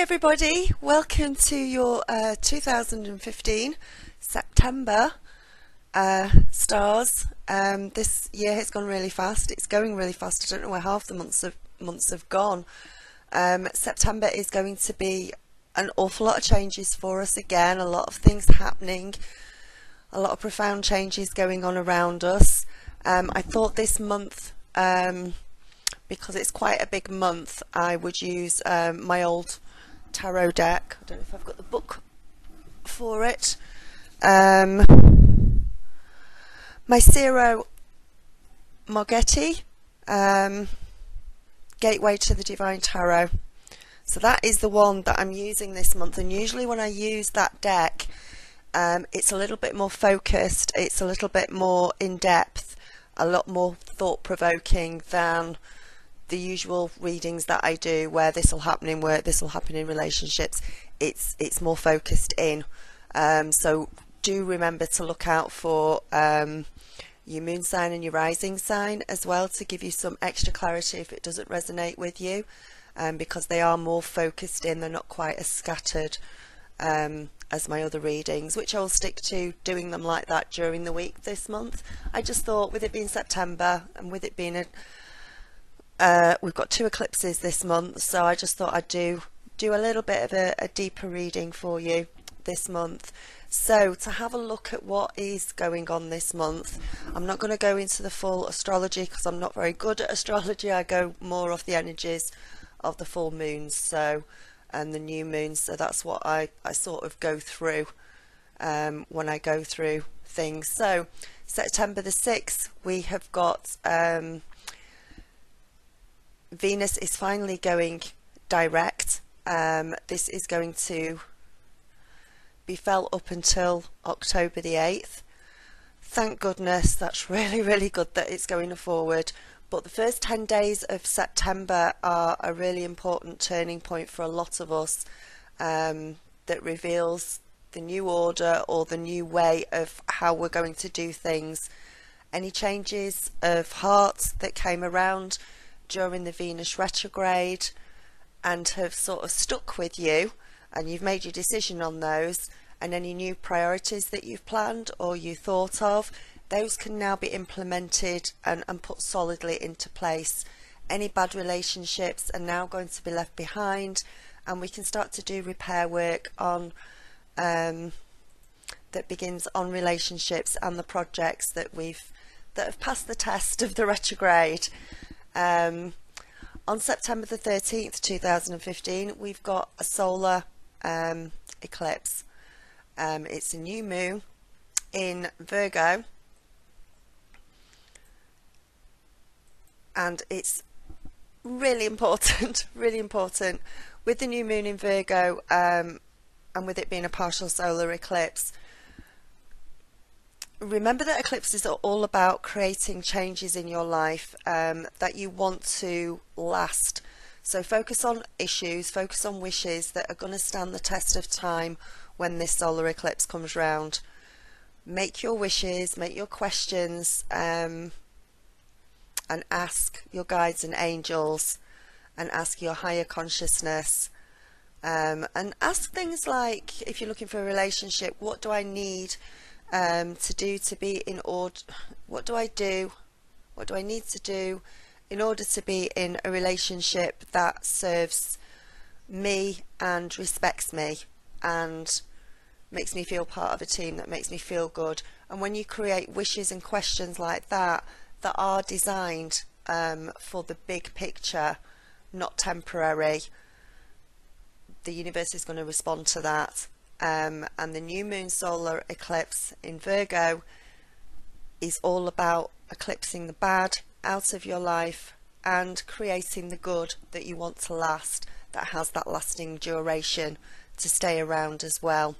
everybody, welcome to your 2015 September stars. This year has gone really fast. It's going really fast. I don't know where half the months have gone. September is going to be an awful lot of changes for us again, a lot of things happening, a lot of profound changes going on around us. I thought this month, because it's quite a big month, I would use my old tarot deck. I don't know if I've got the book for it. My Ciro Margetti, Gateway to the Divine Tarot. So that is the one that I'm using this month, and usually when I use that deck, it's a little bit more focused, it's a little bit more in depth, a lot more thought-provoking than the usual readings that I do, where this will happen in work, this will happen in relationships. It's more focused in. So do remember to look out for your moon sign and your rising sign as well, to give you some extra clarity if it doesn't resonate with you, because they are more focused in. They're not quite as scattered as my other readings, which I'll stick to doing them like that during the week this month. I just thought, with it being September and with it being we've got 2 eclipses this month, so I just thought I'd do a little bit of a deeper reading for you this month. So to have a look at what is going on this month, I'm not going to go into the full astrology because I'm not very good at astrology. I go more off the energies of the full moons and the new moons, so that's what I sort of go through when I go through things. So September the 6th, we have got Venus is finally going direct. This is going to be felt up until October the 8th. Thank goodness. That's really good that it's going forward. But the first 10 days of September are a really important turning point for a lot of us, that reveals the new order or the new way of how we're going to do things. Any changes of heart that came around during the Venus retrograde and have sort of stuck with you, and you've made your decision on those, and any new priorities that you've planned or you thought of, those can now be implemented and put solidly into place. Any bad relationships are now going to be left behind, and we can start to do repair work on that begins on relationships and the projects that have passed the test of the retrograde. On September the 13th 2015, we've got a solar eclipse. It's a new moon in Virgo, and it's really important really important with the new moon in Virgo, and with it being a partial solar eclipse. Remember that eclipses are all about creating changes in your life that you want to last. So focus on issues, focus on wishes that are going to stand the test of time when this solar eclipse comes round. Make your wishes, make your questions, and ask your guides and angels, and ask your higher consciousness, and ask things like, if you're looking for a relationship, what do I need to do to be in order? What do I need to do in order to be in a relationship that serves me and respects me and makes me feel part of a team, that makes me feel good? And when you create wishes and questions like that are designed for the big picture, not temporary, the universe is going to respond to that. And the new moon solar eclipse in Virgo is all about eclipsing the bad out of your life and creating the good that you want to last, that has that lasting duration to stay around as well.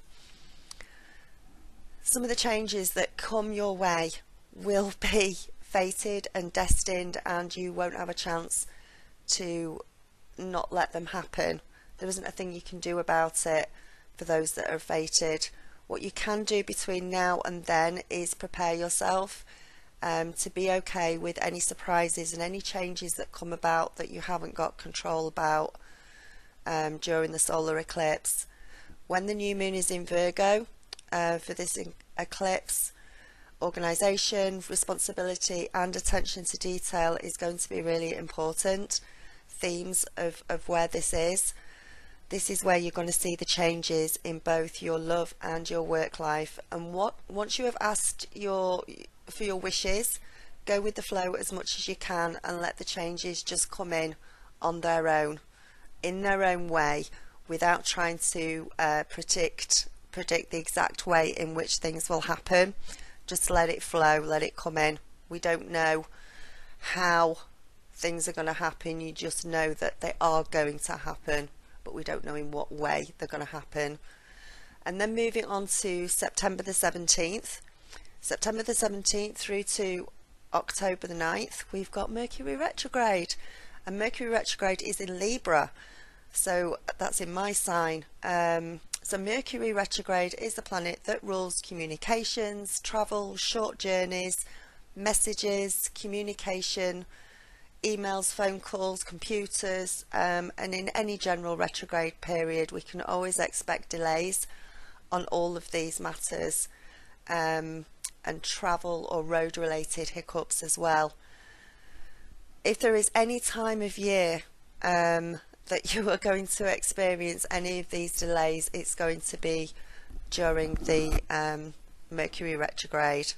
Some of the changes that come your way will be fated and destined, and you won't have a chance to not let them happen. There isn't a thing you can do about it for those that are fated. What you can do between now and then is prepare yourself to be okay with any surprises and any changes that come about that you haven't got control about. during the solar eclipse. When the new moon is in Virgo for this eclipse, organisation, responsibility and attention to detail is going to be really important themes of where this is. This is where you're going to see the changes in both your love and your work life. And once you have asked for your wishes, go with the flow as much as you can and let the changes just come in on their own, in their own way, without trying to predict the exact way in which things will happen. Just let it flow, let it come in. We don't know how things are going to happen, you just know that they are going to happen, but we don't know in what way they're going to happen. And then moving on to September the 17th. September the 17th through to October the 9th, we've got Mercury retrograde. And Mercury retrograde is in Libra, so that's in my sign. So Mercury retrograde is the planet that rules communications, travel, short journeys, messages, communication, emails, phone calls, computers, and in any general retrograde period we can always expect delays on all of these matters, and travel or road related hiccups as well. If there is any time of year that you are going to experience any of these delays, it's going to be during the Mercury retrograde.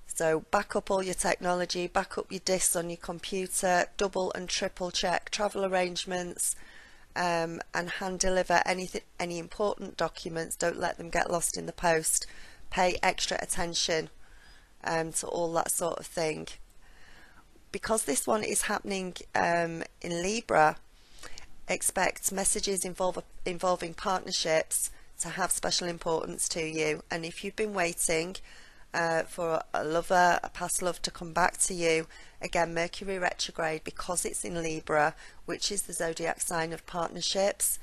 So back up all your technology, back up your disks on your computer, double and triple check travel arrangements, and hand deliver any important documents. Don't let them get lost in the post. Pay extra attention to all that sort of thing. Because this one is happening in Libra, expect messages involving partnerships to have special importance to you. And if you've been waiting for a lover, a past love to come back to you, again, Mercury retrograde, because it's in Libra, which is the zodiac sign of partnerships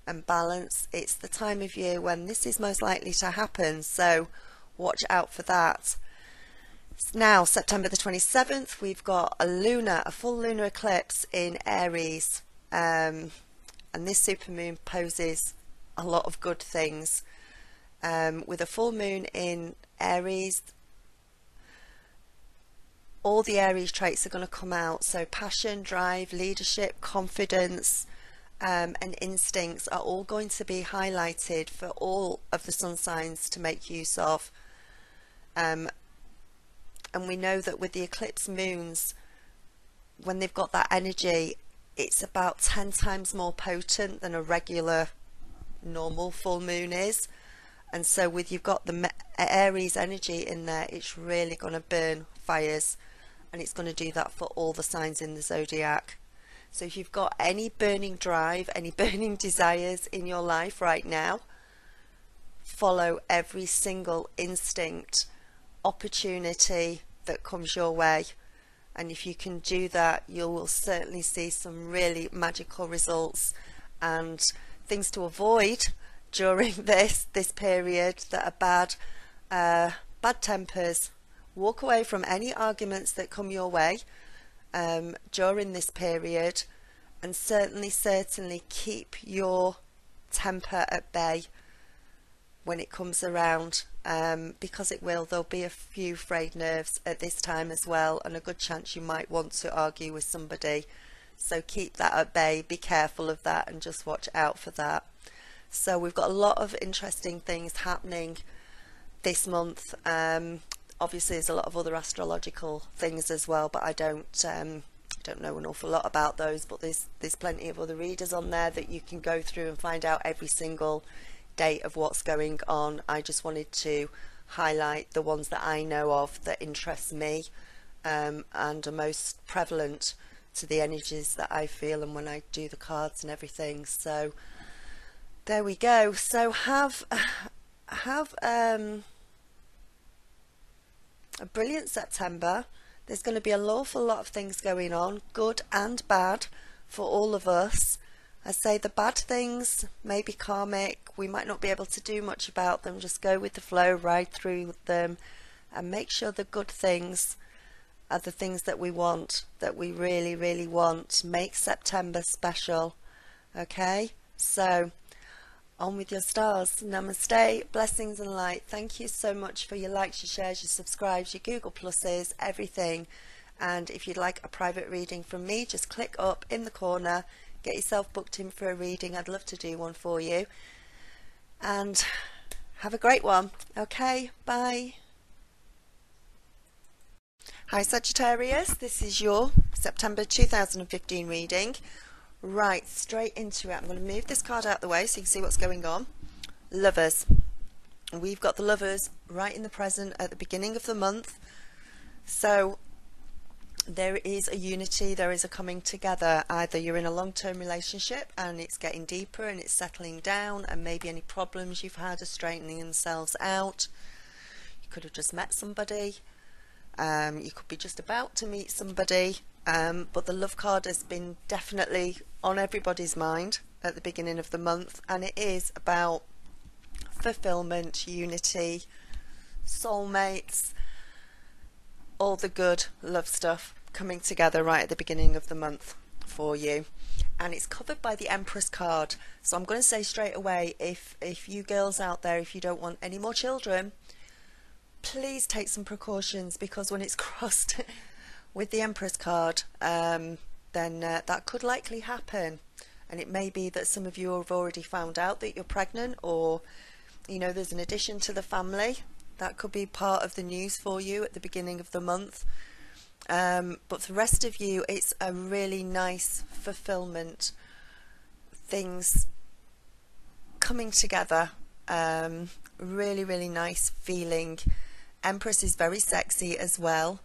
and balance, it's the time of year when this is most likely to happen, so watch out for that. Now, September the 27th, we've got a full lunar eclipse in Aries, and this supermoon poses a lot of good things. With a full moon in Aries, all the Aries traits are going to come out, so passion, drive, leadership, confidence, and instincts are all going to be highlighted for all of the sun signs to make use of. And we know that with the eclipse moons, when they've got that energy, it's about 10 times more potent than a regular normal full moon is. And so with you've got the Aries energy in there, it's really going to burn fires, and it's going to do that for all the signs in the zodiac. So if you've got any burning drive, any burning desires in your life right now, follow every single instinct, opportunity that comes your way, and if you can do that, you will certainly see some really magical results. And things to avoid during this period that are bad tempers. Walk away from any arguments that come your way during this period, and certainly keep your temper at bay when it comes around, because there'll be a few frayed nerves at this time as well, and a good chance you might want to argue with somebody. So keep that at bay, be careful of that, and just watch out for that. So we've got a lot of interesting things happening this month. Obviously there's a lot of other astrological things as well, but I don't know an awful lot about those, but there's plenty of other readers on there that you can go through and find out every single date of what's going on. I just wanted to highlight the ones that I know of that interest me, and are most prevalent to the energies that I feel and when I do the cards and everything. So there we go. So have a brilliant September. There's going to be an awful lot of things going on, good and bad, for all of us. I say the bad things may be karmic, we might not be able to do much about them, just go with the flow, ride through them, and make sure the good things are the things that we want, that we really want. Make September special, Okay, so on with your stars. Namaste, blessings and light. Thank you so much for your likes, your shares, your subscribes, your Google Pluses, everything. And if you'd like a private reading from me, just click up in the corner, get yourself booked in for a reading. I'd love to do one for you. And have a great one. Okay, bye. Hi Sagittarius, this is your September 2015 reading. Right, straight into it. I'm going to move this card out of the way so you can see what's going on. Lovers. We've got the lovers right in the present at the beginning of the month. So there is a unity, there is a coming together. Either you're in a long-term relationship and it's getting deeper and it's settling down, and maybe any problems you've had are straightening themselves out. You could have just met somebody. You could be just about to meet somebody, but the love card has been definitely on everybody's mind at the beginning of the month, and it is about fulfillment, unity, soulmates, all the good love stuff coming together right at the beginning of the month for you. And it's covered by the Empress card. So I'm going to say straight away, if you girls out there, if you don't want any more children, please take some precautions, because when it's crossed with the Empress card, then that could likely happen. And it may be that some of you have already found out that you're pregnant, or you know, there's an addition to the family. That could be part of the news for you at the beginning of the month. But for the rest of you, it's a really nice fulfillment, things coming together, really, really nice feeling. Empress is very sexy as well.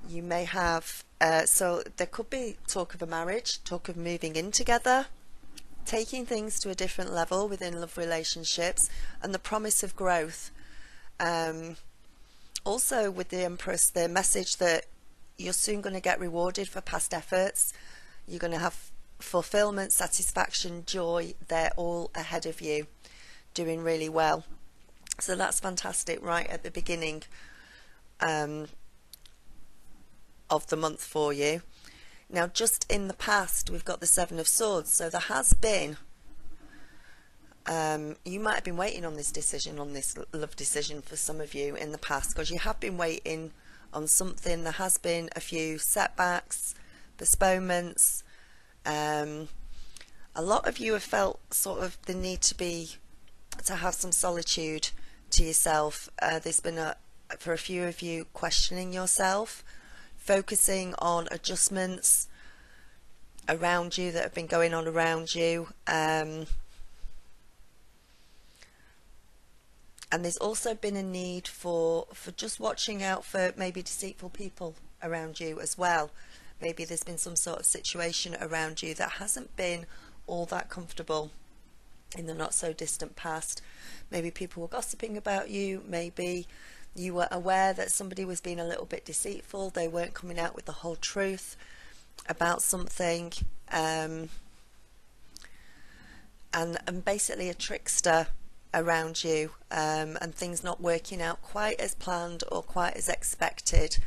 You may have, so there could be talk of a marriage, talk of moving in together, taking things to a different level within love relationships, and the promise of growth. Also with the Empress, the message that you're soon going to get rewarded for past efforts. You're going to have fulfillment, satisfaction, joy. They're all ahead of you, doing really well. So that's fantastic right at the beginning of the month for you. Now, just in the past, we've got the Seven of Swords. So there has been, you might have been waiting on this decision, on this love decision for some of you in the past, because you have been waiting on something. There has been a few setbacks, postponements. A lot of you have felt sort of the need to have some solitude to yourself. There's been for a few of you, questioning yourself, focusing on adjustments around you that have been going on around you. And there's also been a need for just watching out for maybe deceitful people around you as well. Maybe there's been some sort of situation around you that hasn't been all that comfortable in the not so distant past. Maybe people were gossiping about you. Maybe you were aware that somebody was being a little bit deceitful. They weren't coming out with the whole truth about something. And basically a trickster around you, and things not working out quite as planned or quite as expected.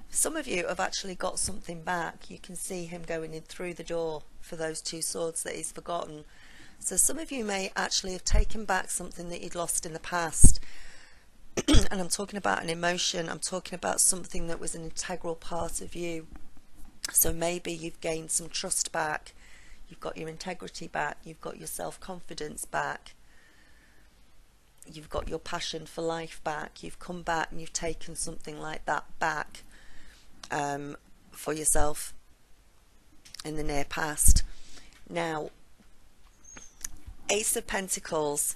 Some of you have actually got something back. You can see him going in through the door for those two swords that he's forgotten. So some of you may actually have taken back something that you'd lost in the past. And I'm talking about an emotion. I'm talking about something that was an integral part of you. So maybe you've gained some trust back. You've got your integrity back. You've got your self-confidence back. You've got your passion for life back. You've come back and you've taken something like that back for yourself in the near past. Now, Ace of Pentacles.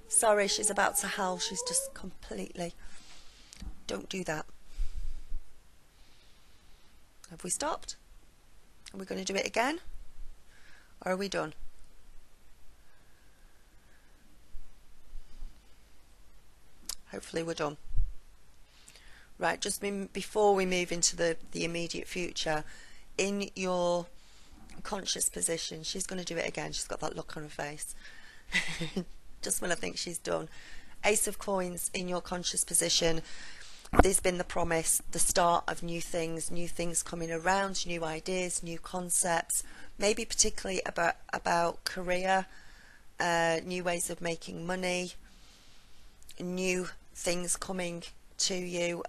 Sorry, she's about to howl. She's just completely... Don't do that. Have we stopped? Are we going to do it again? Or are we done? Hopefully we're done. Right, just before we move into the immediate future, in your conscious position, she's going to do it again. She's got that look on her face. Just when I think she's done. Ace of Coins in your conscious position. there's been the promise, the start of new things coming around, new ideas, new concepts, maybe particularly about career, new ways of making money, new things coming to you,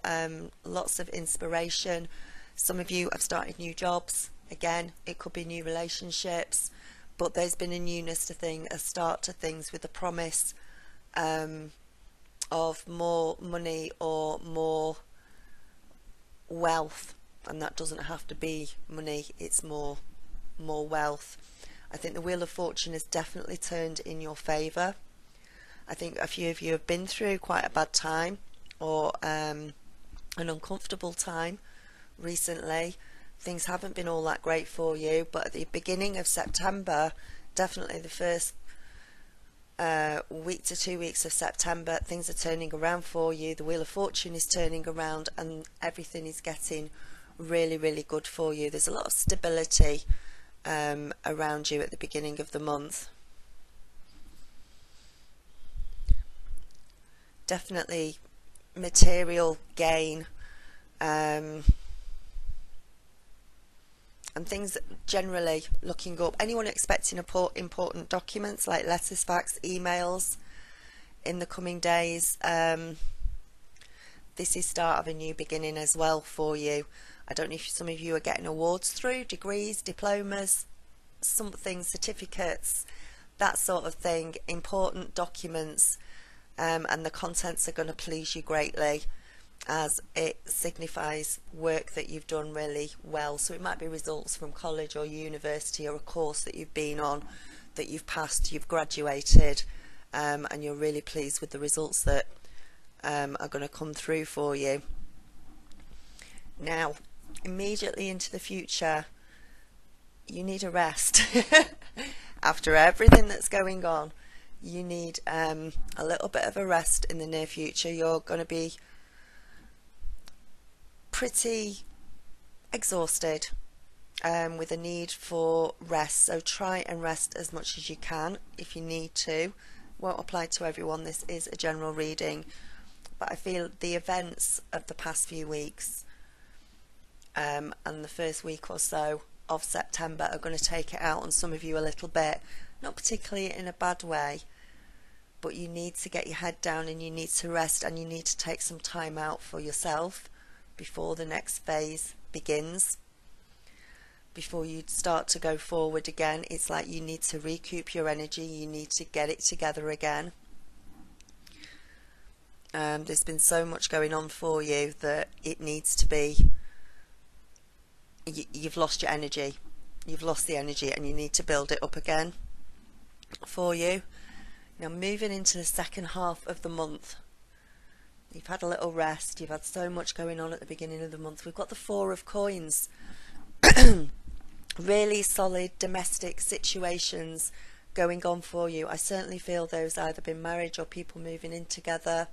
lots of inspiration. Some of you have started new jobs. Again, it could be new relationships, but there's been a newness to things, a start to things with the promise of more money or more wealth. And that doesn't have to be money, it's more wealth. I think the Wheel of Fortune has definitely turned in your favour. I think a few of you have been through quite a bad time, or an uncomfortable time recently. Things haven't been all that great for you, but at the beginning of September, definitely the first week to 2 weeks of September, things are turning around for you. The Wheel of Fortune is turning around and everything is getting really, really good for you. There's a lot of stability around you at the beginning of the month. Definitely material gain, and things generally looking up. Anyone expecting important documents like letters, fax, emails in the coming days, this is start of a new beginning as well for you. I don't know if some of you are getting awards through, degrees, diplomas, something, certificates, that sort of thing, important documents, and the contents are going to please you greatly, as it signifies work that you've done really well. So it might be results from college or university, or a course that you've been on, that you've passed, you've graduated, and you're really pleased with the results that are going to come through for you. Now, immediately into the future, you need a rest. After everything that's going on, you need a little bit of a rest in the near future. You're going to be pretty exhausted, with a need for rest, so try and rest as much as you can if you need to. Won't apply to everyone, this is a general reading, but I feel the events of the past few weeks and the first week or so of September are going to take it out on some of you a little bit, not particularly in a bad way, but you need to get your head down and you need to rest, and you need to take some time out for yourself before the next phase begins. Before you start to go forward again, it's like you need to recoup your energy, you need to get it together again. There's been so much going on for you that it needs to be, you've lost your energy, you've lost the energy, and you need to build it up again for you. Now, moving into the second half of the month, you've had a little rest, you've had so much going on at the beginning of the month. We've got the Four of Coins. Really solid domestic situations going on for you. I certainly feel there's either been marriage or people moving in together,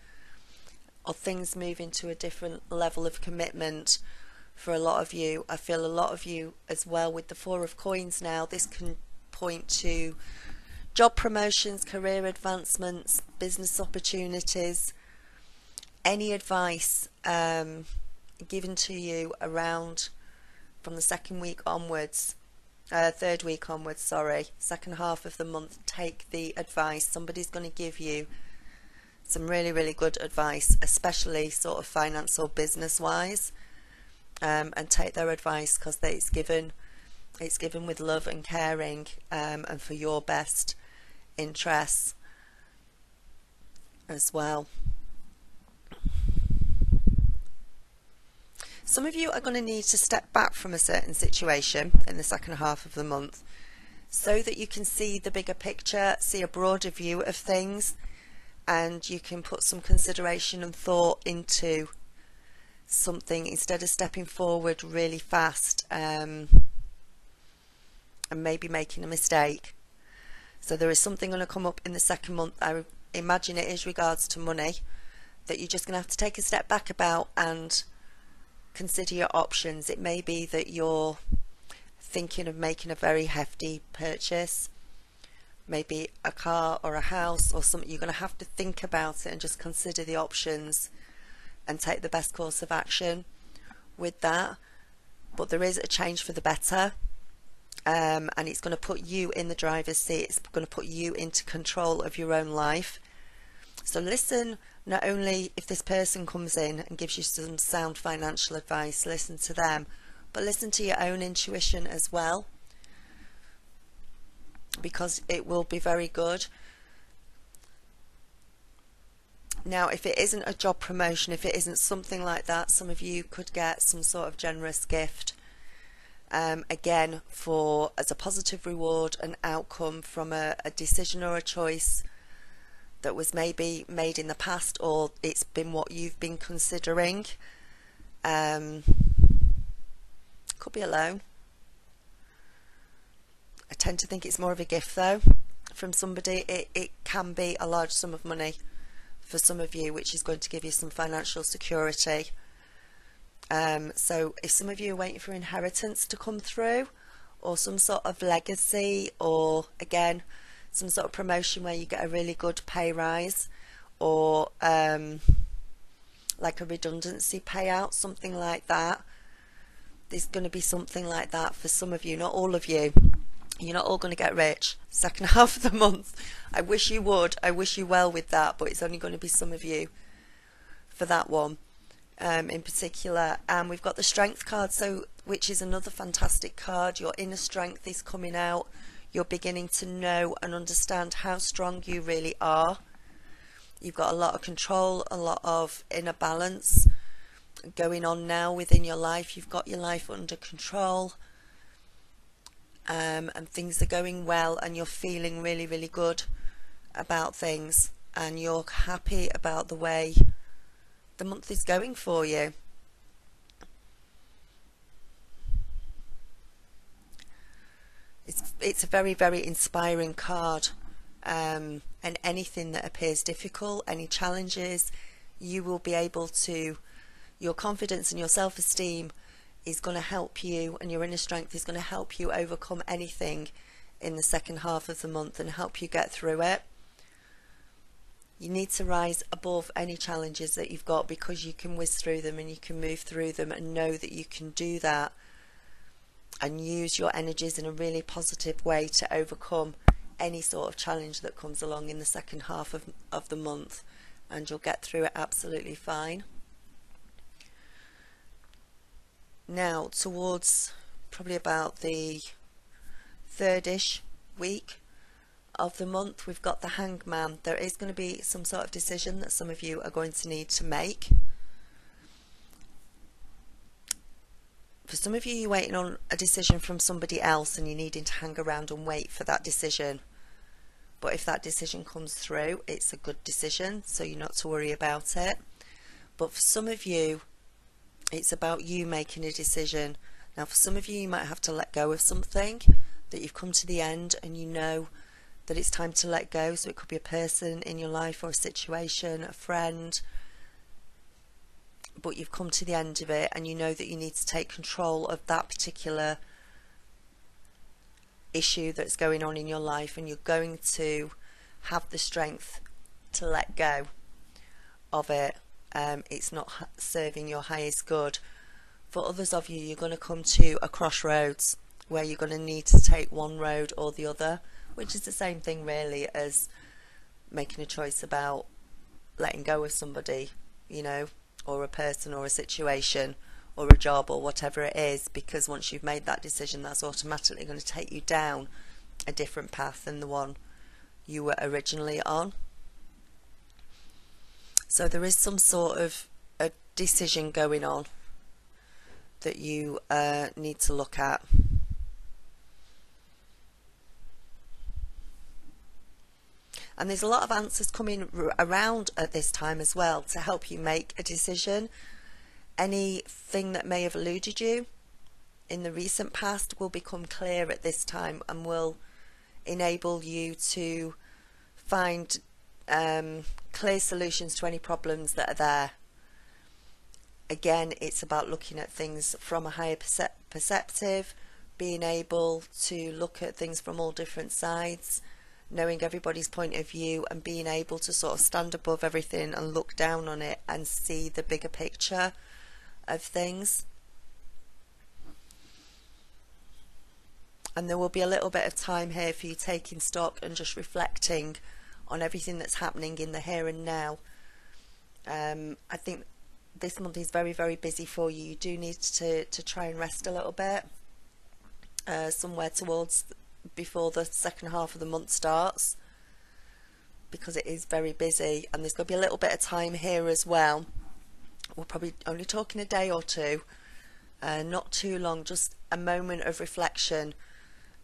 or things moving to a different level of commitment for a lot of you. I feel a lot of you as well with the Four of Coins now. This can point to job promotions, career advancements, business opportunities. Any advice given to you around from the second week onwards, third week onwards, sorry, second half of the month, take the advice. Somebody's going to give you some really, really good advice, especially sort of finance or business wise, and take their advice, because it's given with love and caring, and for your best interests as well. Some of you are going to need to step back from a certain situation in the second half of the month so that you can see the bigger picture, see a broader view of things, and you can put some consideration and thought into something instead of stepping forward really fast and maybe making a mistake. So there is something going to come up in the second month. I imagine it is regards to money, that you're just going to have to take a step back about and consider your options. It may be that you're thinking of making a very hefty purchase, maybe a car or a house or something. You're going to have to think about it and just consider the options and take the best course of action with that. But there is a change for the better, and it's going to put you in the driver's seat. It's going to put you into control of your own life. So listen, not only if this person comes in and gives you some sound financial advice, listen to them, but listen to your own intuition as well, because it will be very good. Now, if it isn't a job promotion, if it isn't something like that, some of you could get some sort of generous gift, again, as a positive reward, an outcome from a decision or a choice that was maybe made in the past, or it's been what you've been considering. Could be a loan. I tend to think it's more of a gift though from somebody. It can be a large sum of money for some of you, which is going to give you some financial security. So if some of you are waiting for inheritance to come through, or some sort of legacy, or again some sort of promotion where you get a really good pay rise, or like a redundancy payout, something like that, there's going to be something like that for some of you. Not all of you. You're not all going to get rich second half of the month. I wish you would. I wish you well with that, but it's only going to be some of you for that one in particular. And we've got the Strength card, so which is another fantastic card. Your inner strength is coming out. You're beginning to know and understand how strong you really are. You've got a lot of control, a lot of inner balance going on now within your life. You've got your life under control. And things are going well, and you're feeling really, really good about things, and you're happy about the way the month is going for you. It's a very, very inspiring card, and anything that appears difficult, any challenges, you will be able to, your confidence and your self-esteem is going to help you, and your inner strength is going to help you overcome anything in the second half of the month and help you get through it. You need to rise above any challenges that you've got, because you can whiz through them and you can move through them, and know that you can do that and use your energies in a really positive way to overcome any sort of challenge that comes along in the second half of the month, and you'll get through it absolutely fine. Now, towards probably about the third-ish week of the month, we've got the Hangman. There is going to be some sort of decision that some of you are going to need to make. For some of you, you're waiting on a decision from somebody else, and you're needing to hang around and wait for that decision. But if that decision comes through, it's a good decision, so you're not to worry about it. But for some of you, it's about you making a decision. Now, for some of you, you might have to let go of something that you've come to the end, and you know that it's time to let go. So it could be a person in your life, or a situation, a friend, but you've come to the end of it, and you know that you need to take control of that particular issue that's going on in your life, and you're going to have the strength to let go of it. It's not serving your highest good. For others of you, you're going to come to a crossroads where you're going to need to take one road or the other, which is the same thing really as making a choice about letting go of somebody, you know, or a person or a situation or a job or whatever it is, because once you've made that decision, that's automatically going to take you down a different path than the one you were originally on. So there is some sort of a decision going on that you need to look at. And there's a lot of answers coming around at this time as well to help you make a decision. Anything that may have eluded you in the recent past will become clear at this time, and will enable you to find clear solutions to any problems that are there. Again, it's about looking at things from a higher perspective, being able to look at things from all different sides, knowing everybody's point of view and being able to sort of stand above everything and look down on it and see the bigger picture of things. And there will be a little bit of time here for you taking stock and just reflecting on everything that's happening in the here and now. I think this month is very, very busy for you. You do need to try and rest a little bit, somewhere towards before the second half of the month starts, because it is very busy. And there's going to be a little bit of time here as well. We're probably only talking a day or two, not too long, just a moment of reflection,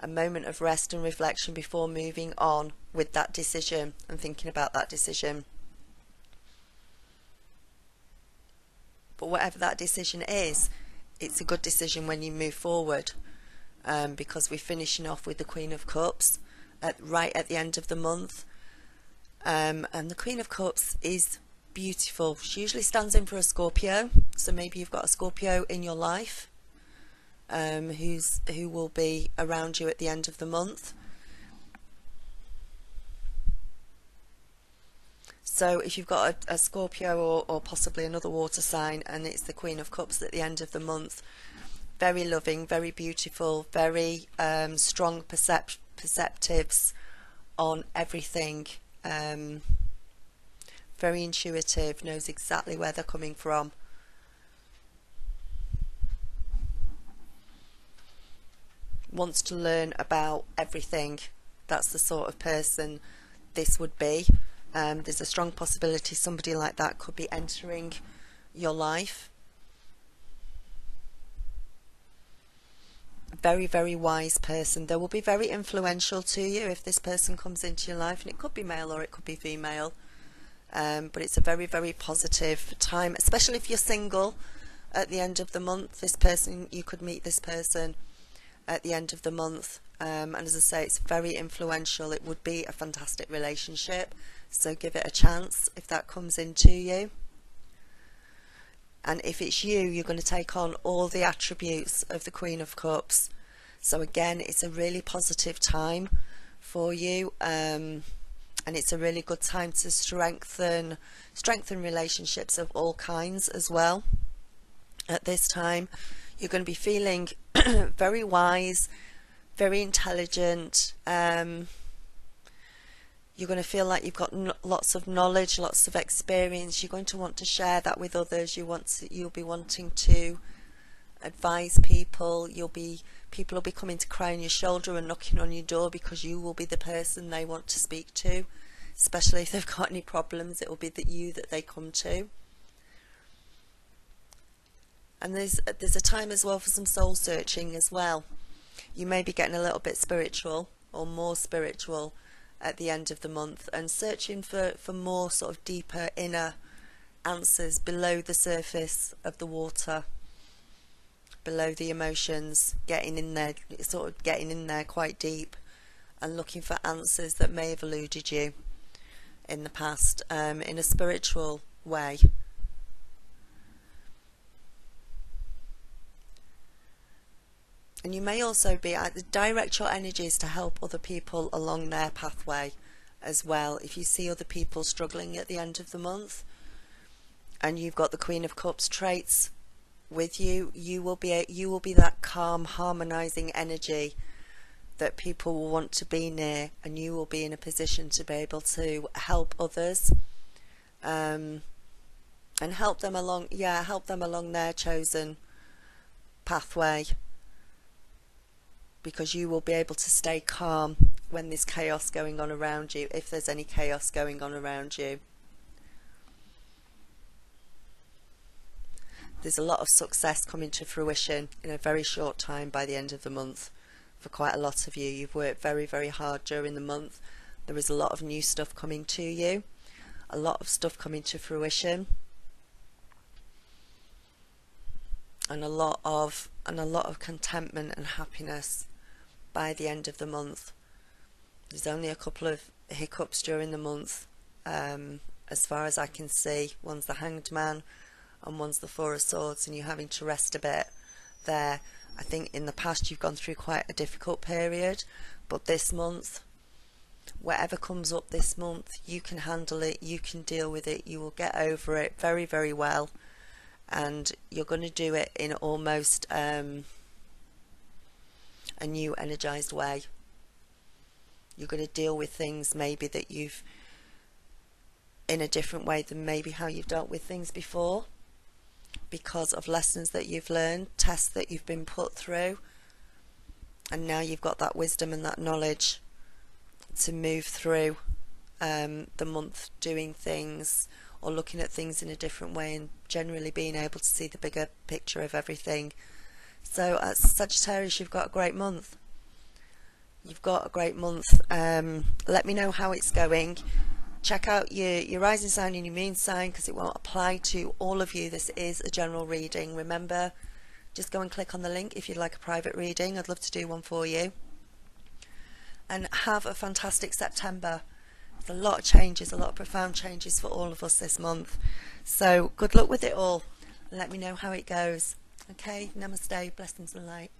a moment of rest and reflection before moving on with that decision and thinking about that decision. But whatever that decision is, it's a good decision when you move forward, because we're finishing off with the Queen of Cups right at the end of the month. And the Queen of Cups is beautiful. She usually stands in for a Scorpio, so maybe you've got a Scorpio in your life who will be around you at the end of the month. So if you've got a Scorpio or possibly another water sign and it's the Queen of Cups at the end of the month, very loving, very beautiful, very strong perceptives on everything, very intuitive, knows exactly where they're coming from. Wants to learn about everything. That's the sort of person this would be. There's a strong possibility somebody like that could be entering your life. Very, very wise person. They will be very influential to you if this person comes into your life, and it could be male or it could be female. But it's a very, very positive time, especially if you're single at the end of the month. This person, you could meet this person at the end of the month, and as I say, it's very influential. It would be a fantastic relationship, so give it a chance if that comes into you. And if it's you, you're going to take on all the attributes of the Queen of Cups. So again, it's a really positive time for you, and it's a really good time to strengthen relationships of all kinds as well. At this time, you're going to be feeling very wise, very intelligent. You're going to feel like you've got lots of knowledge, lots of experience. You're going to want to share that with others. You'll be wanting to advise people. People will be coming to cry on your shoulder and knocking on your door because you will be the person they want to speak to. Especially if they've got any problems, it will be you that they come to. And there's a time as well for some soul searching as well. You may be getting a little bit spiritual or more spiritual at the end of the month, and searching for more sort of deeper inner answers below the surface of the water, below the emotions, getting in there quite deep and looking for answers that may have eluded you in the past, in a spiritual way. And you may also be direct your energies to help other people along their pathway as well. If you see other people struggling at the end of the month and you've got the Queen of Cups traits with you, you will be that calm, harmonizing energy that people will want to be near, and you will be in a position to be able to help others, and help them along their chosen pathway, because you will be able to stay calm when there's chaos going on around you, if there's any chaos going on around you. There's a lot of success coming to fruition in a very short time by the end of the month. For quite a lot of you, you've worked very, very hard during the month. There is a lot of new stuff coming to you, a lot of stuff coming to fruition, and a lot of contentment and happiness by the end of the month. There's only a couple of hiccups during the month, as far as I can see. One's the Hanged Man and one's the Four of Swords, and you're having to rest a bit there. I think in the past you've gone through quite a difficult period, but this month whatever comes up this month, you can handle it, you can deal with it, you will get over it very, very well, and you're going to do it in almost a new energized way. You're going to deal with things maybe that you've in a different way than maybe how you've dealt with things before, because of lessons that you've learned, tests that you've been put through, and now you've got that wisdom and that knowledge to move through the month doing things or looking at things in a different way, and generally being able to see the bigger picture of everything. So as Sagittarius, you've got a great month. You've got a great month. Let me know how it's going. Check out your rising sign and your moon sign, because it won't apply to all of you. This is a general reading. Remember, just go and click on the link if you'd like a private reading. I'd love to do one for you. And have a fantastic September. There's a lot of changes, a lot of profound changes for all of us this month. So good luck with it all, and let me know how it goes. Okay, namaste, blessings and light.